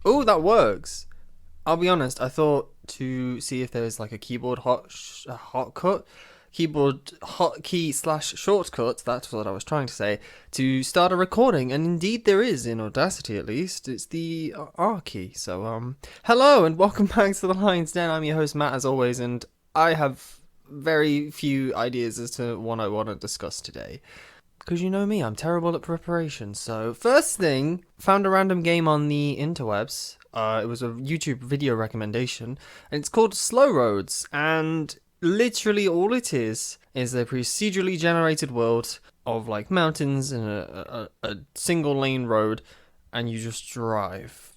Oh, that works. I'll be honest. I thought to see if there's like a keyboard keyboard hotkey slash shortcut. That's what I was trying to say to start a recording, and indeed there is in Audacity at least. It's the R key. So hello and welcome back to the Lion's Den. I'm your host Matt as always, and I have very few ideas as to what I want to discuss today. Because you know me, I'm terrible at preparation. So, first thing, found a random game on the interwebs. It was a YouTube video recommendation, and it's called Slow Roads. And literally all it is a procedurally generated world of like mountains and a single lane road, and you just drive.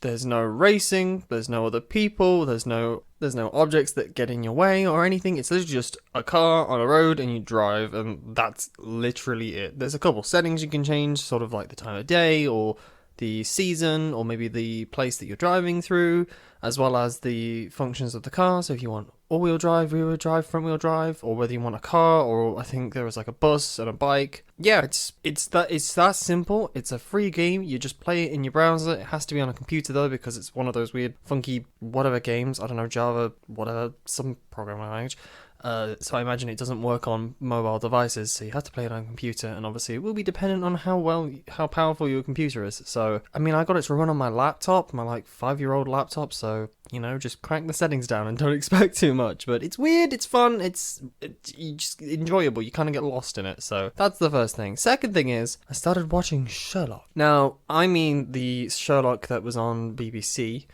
There's no racing, there's no other people, there's no objects that get in your way or anything. It's literally just a car on a road and you drive, and that's literally it. There's a couple settings you can change, sort of like the time of day or the season or maybe the place that you're driving through, as well as the functions of the car. So if you want all-wheel drive, rear-wheel drive, front-wheel drive, or whether you want a car, or I think there was like a bus and a bike. Yeah, it's that simple. It's a free game. You just play it in your browser. It has to be on a computer though, because it's one of those weird, funky, whatever games. I don't know, Java, whatever, some programming language. So I imagine it doesn't work on mobile devices, so you have to play it on a computer, and obviously it will be dependent on how powerful your computer is. So, I mean, I got it to run on my laptop, my like 5-year-old laptop, so, you know, just crank the settings down and don't expect too much. But it's weird, it's fun, it's just enjoyable, you kind of get lost in it, so that's the first thing. Second thing is, I started watching Sherlock. Now, I mean the Sherlock that was on BBC,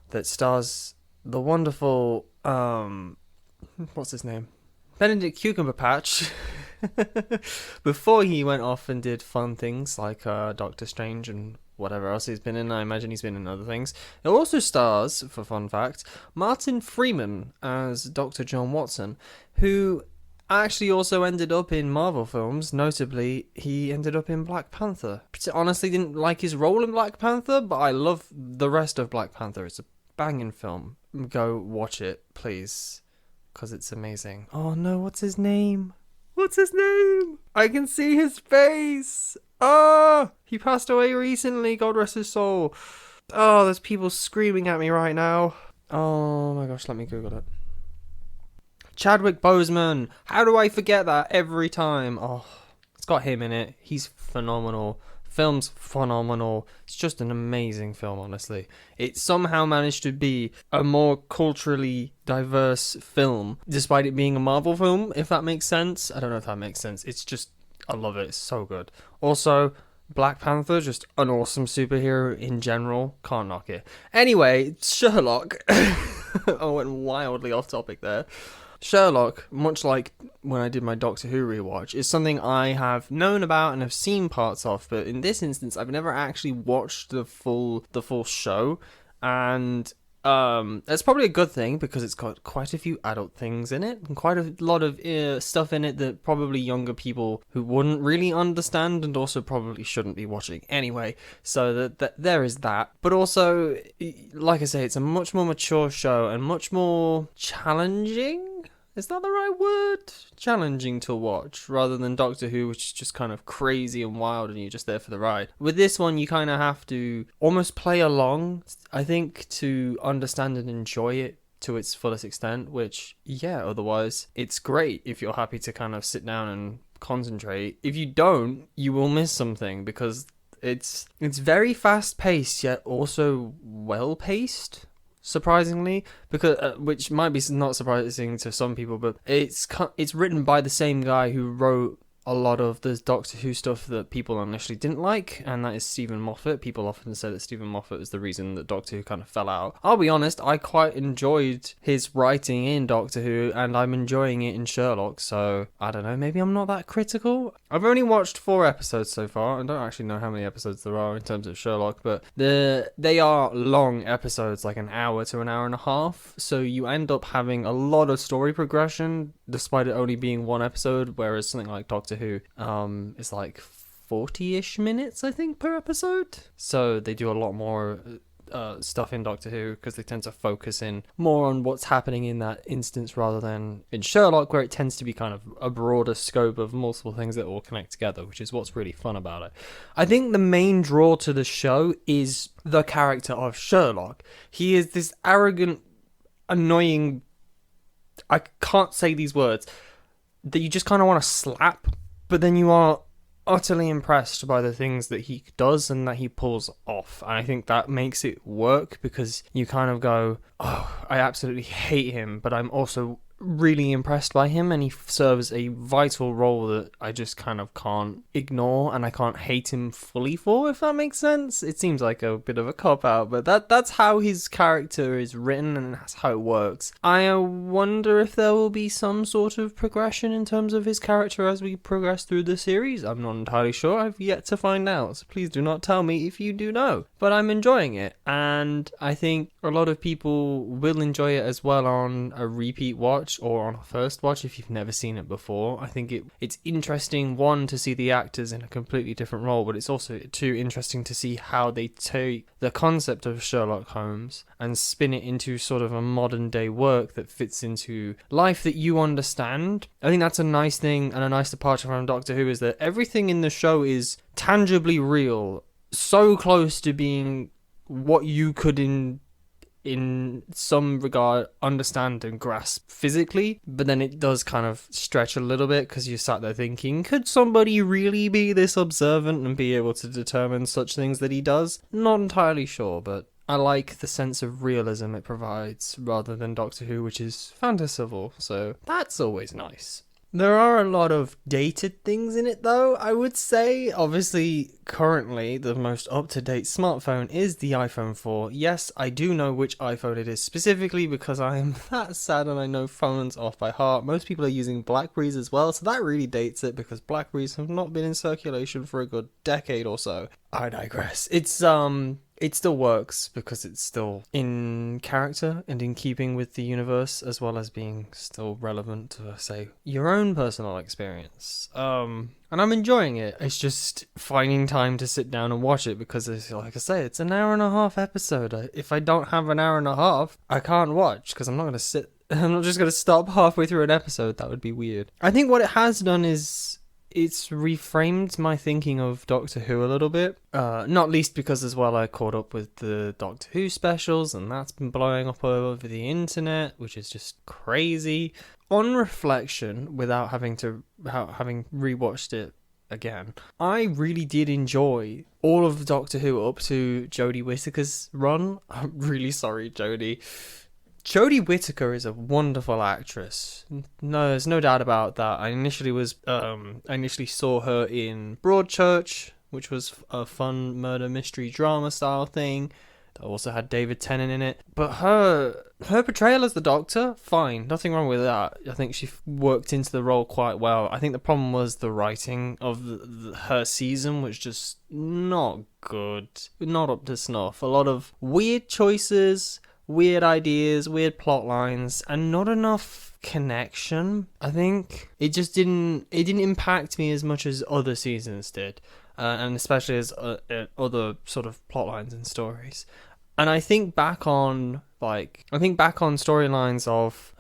that stars the wonderful, what's his name? Benedict Cucumber Patch. Before he went off and did fun things like Doctor Strange and whatever else he's been in. I imagine he's been in other things. It also stars, for fun fact, Martin Freeman as Dr. John Watson, who actually also ended up in Marvel films. Notably, he ended up in Black Panther. Honestly, didn't like his role in Black Panther, but I love the rest of Black Panther. It's a banging film. Go watch it, please. Because it's amazing. Oh no, what's his name? What's his name? I can see his face. Oh, he passed away recently. God rest his soul. Oh, there's people screaming at me right now. Oh my gosh, let me Google it. Chadwick Boseman. How do I forget that every time? Oh, it's got him in it. He's phenomenal. Film's phenomenal. It's just an amazing film, honestly. It somehow managed to be a more culturally diverse film, despite it being a Marvel film, if that makes sense. I don't know if that makes sense. It's just, I love it. It's so good. Also, Black Panther, just an awesome superhero in general. Can't knock it. Anyway, Sherlock. I went wildly off topic there. Sherlock, much like when I did my Doctor Who rewatch, is something I have known about and have seen parts of, but in this instance, I've never actually watched the full show, and that's probably a good thing because it's got quite a few adult things in it and quite a lot of stuff in it that probably younger people who wouldn't really understand and also probably shouldn't be watching anyway. So that there is that, but also, like I say, it's a much more mature show and much more challenging. Is that the right word? Challenging to watch, rather than Doctor Who, which is just kind of crazy and wild and you're just there for the ride. With this one, you kind of have to almost play along, I think, to understand and enjoy it to its fullest extent, which, yeah, otherwise, it's great if you're happy to kind of sit down and concentrate. If you don't, you will miss something because it's very fast-paced, yet also well-paced. Surprisingly, because which might be not surprising to some people, but it's written by the same guy who wrote a lot of the Doctor Who stuff that people initially didn't like, and that is Stephen Moffat. People often say that Stephen Moffat is the reason that Doctor Who kind of fell out. I'll be honest, I quite enjoyed his writing in Doctor Who, and I'm enjoying it in Sherlock, so I don't know, maybe I'm not that critical. I've only watched 4 episodes so far. I don't actually know how many episodes there are in terms of Sherlock, but they are long episodes, like an hour to an hour and a half, so you end up having a lot of story progression, despite it only being 1 episode, whereas something like Doctor Who is like 40-ish minutes, I think, per episode. So they do a lot more stuff in Doctor Who, because they tend to focus in more on what's happening in that instance rather than in Sherlock, where it tends to be kind of a broader scope of multiple things that all connect together, which is what's really fun about it. I think the main draw to the show is the character of Sherlock. He is this arrogant, annoying, I can't say these words, that you just kind of want to slap, but then you are utterly impressed by the things that he does and that he pulls off. And I think that makes it work, because you kind of go, oh, I absolutely hate him, but I'm also really impressed by him, and he serves a vital role that I just kind of can't ignore, and I can't hate him fully for, if that makes sense. It seems like a bit of a cop-out, but that's how his character is written, and that's how it works. I wonder if there will be some sort of progression in terms of his character as we progress through the series. I'm not entirely sure. I've yet to find out, so please do not tell me if you do know. But I'm enjoying it, and I think a lot of people will enjoy it as well on a repeat watch or on a first watch if you've never seen it before. I think it's interesting, one, to see the actors in a completely different role, but it's also, two, interesting to see how they take the concept of Sherlock Holmes and spin it into sort of a modern day work that fits into life that you understand. I think that's a nice thing, and a nice departure from Doctor Who, is that everything in the show is tangibly real, so close to being what you could in some regard understand and grasp physically, but then it does kind of stretch a little bit, because you sat there thinking, could somebody really be this observant and be able to determine such things that he does? Not entirely sure, but I like the sense of realism it provides rather than Doctor Who, which is fantastical, so that's always nice. There are a lot of dated things in it, though, I would say. Obviously, currently, the most up-to-date smartphone is the iPhone 4. Yes, I do know which iPhone it is specifically, because I am that sad and I know phones off by heart. Most people are using Blackberries as well, so that really dates it, because Blackberries have not been in circulation for a good decade or so. I digress. It still works because it's still in character and in keeping with the universe, as well as being still relevant to, say, your own personal experience. And I'm enjoying it. It's just finding time to sit down and watch it, because, it's, like I say, it's an hour and a half episode. If I don't have an hour and a half, I can't watch, because I'm not just going to stop halfway through an episode. That would be weird. I think what it has done is it's reframed my thinking of Doctor Who a little bit. Not least because as well I caught up with the Doctor Who specials, and that's been blowing up all over the internet, which is just crazy. On reflection, without having rewatched it again, I really did enjoy all of Doctor Who up to Jodie Whittaker's run. I'm really sorry, Jodie. Jodie Whittaker is a wonderful actress. No, there's no doubt about that. I initially saw her in Broadchurch, which was a fun murder mystery drama style thing that also had David Tennant in it. But her portrayal as the Doctor, fine, nothing wrong with that. I think she worked into the role quite well. I think the problem was the writing of her season was just not good, not up to snuff. A lot of weird choices, weird ideas, weird plot lines, and not enough connection. I think it just didn't impact me as much as other seasons did, and especially as other sort of plot lines and stories. And I think back on storylines of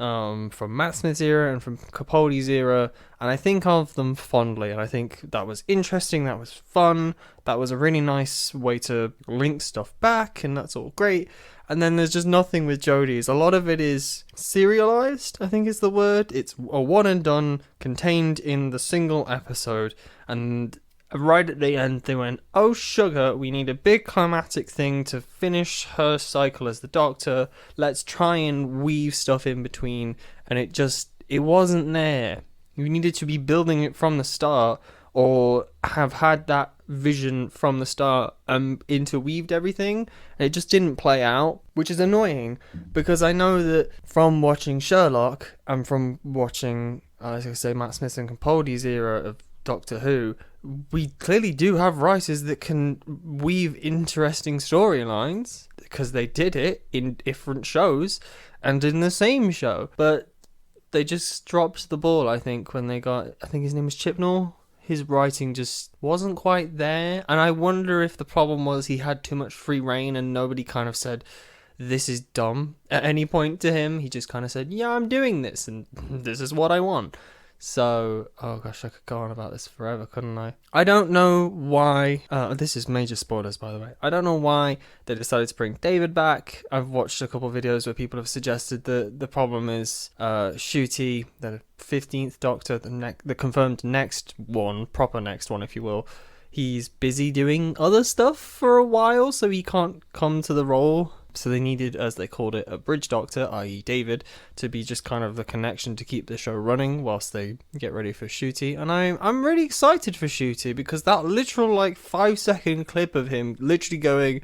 from Matt Smith's era and from Capaldi's era, and I think of them fondly, and I think that was interesting, that was fun, that was a really nice way to link stuff back, and that's all great. And then there's just nothing with Jodie's. A lot of it is serialized, I think is the word. It's a one and done, contained in the single episode, and right at the end they went, oh sugar, we need a big climatic thing to finish her cycle as the Doctor. Let's try and weave stuff in between. And it wasn't there. You needed to be building it from the start, or have had that vision from the start and interweaved everything. And it just didn't play out, which is annoying, because I know that from watching Sherlock and from watching, as I say, Matt Smith and Capaldi's era of Doctor Who, we clearly do have writers that can weave interesting storylines, because they did it in different shows and in the same show. But they just dropped the ball, I think, when they got, I think his name was Chibnall, his writing just wasn't quite there. And I wonder if the problem was he had too much free reign and nobody kind of said, this is dumb at any point to him. He just kind of said, yeah, I'm doing this and this is what I want. So, oh gosh, I could go on about this forever, couldn't I? I don't know why, this is major spoilers by the way, I don't know why they decided to bring David back. I've watched a couple of videos where people have suggested that the problem is Ncuti, the 15th Doctor, the confirmed next one, proper next one if you will, he's busy doing other stuff for a while, so he can't come to the role. So they needed, as they called it, a bridge doctor, i.e. David, to be just kind of the connection to keep the show running whilst they get ready for Ncuti. And I'm really excited for Ncuti because that literal 5-second clip of him literally going,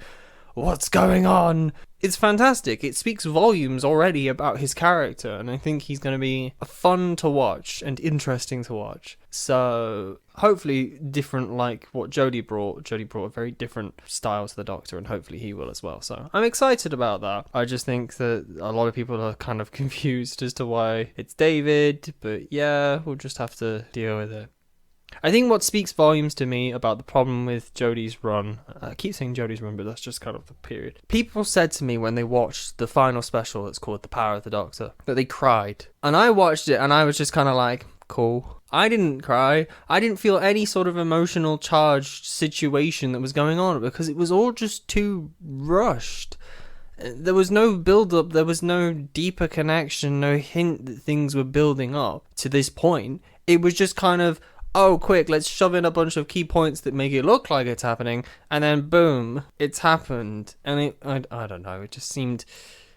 what's going on? It's fantastic. It speaks volumes already about his character, and I think he's going to be fun to watch and interesting to watch. So hopefully different like what Jodie brought. Jodie brought a very different style to the Doctor, and hopefully he will as well. So I'm excited about that. I just think that a lot of people are kind of confused as to why it's David, but yeah, we'll just have to deal with it. I think what speaks volumes to me about the problem with Jodie's run, I keep saying Jodie's run, but that's just kind of the period. People said to me when they watched the final special that's called The Power of the Doctor, that they cried. And I watched it and I was just kind of like, cool. I didn't cry. I didn't feel any sort of emotional charged situation that was going on because it was all just too rushed. There was no build-up, there was no deeper connection, no hint that things were building up to this point. It was just kind of, oh, quick, let's shove in a bunch of key points that make it look like it's happening, and then boom, it's happened. And I don't know, it just seemed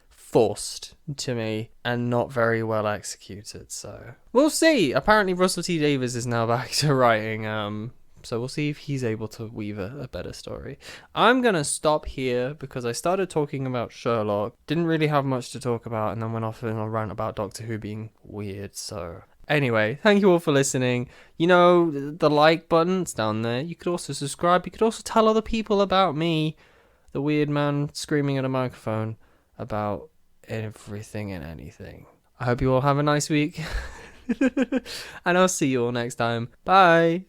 forced to me and not very well executed, so we'll see. Apparently Russell T Davies is now back to writing, so we'll see if he's able to weave a better story. I'm gonna stop here because I started talking about Sherlock, didn't really have much to talk about, and then went off in a rant about Doctor Who being weird, so anyway, thank you all for listening. You know, the like button's down there. You could also subscribe. You could also tell other people about me, the weird man screaming at a microphone about everything and anything. I hope you all have a nice week. And I'll see you all next time. Bye.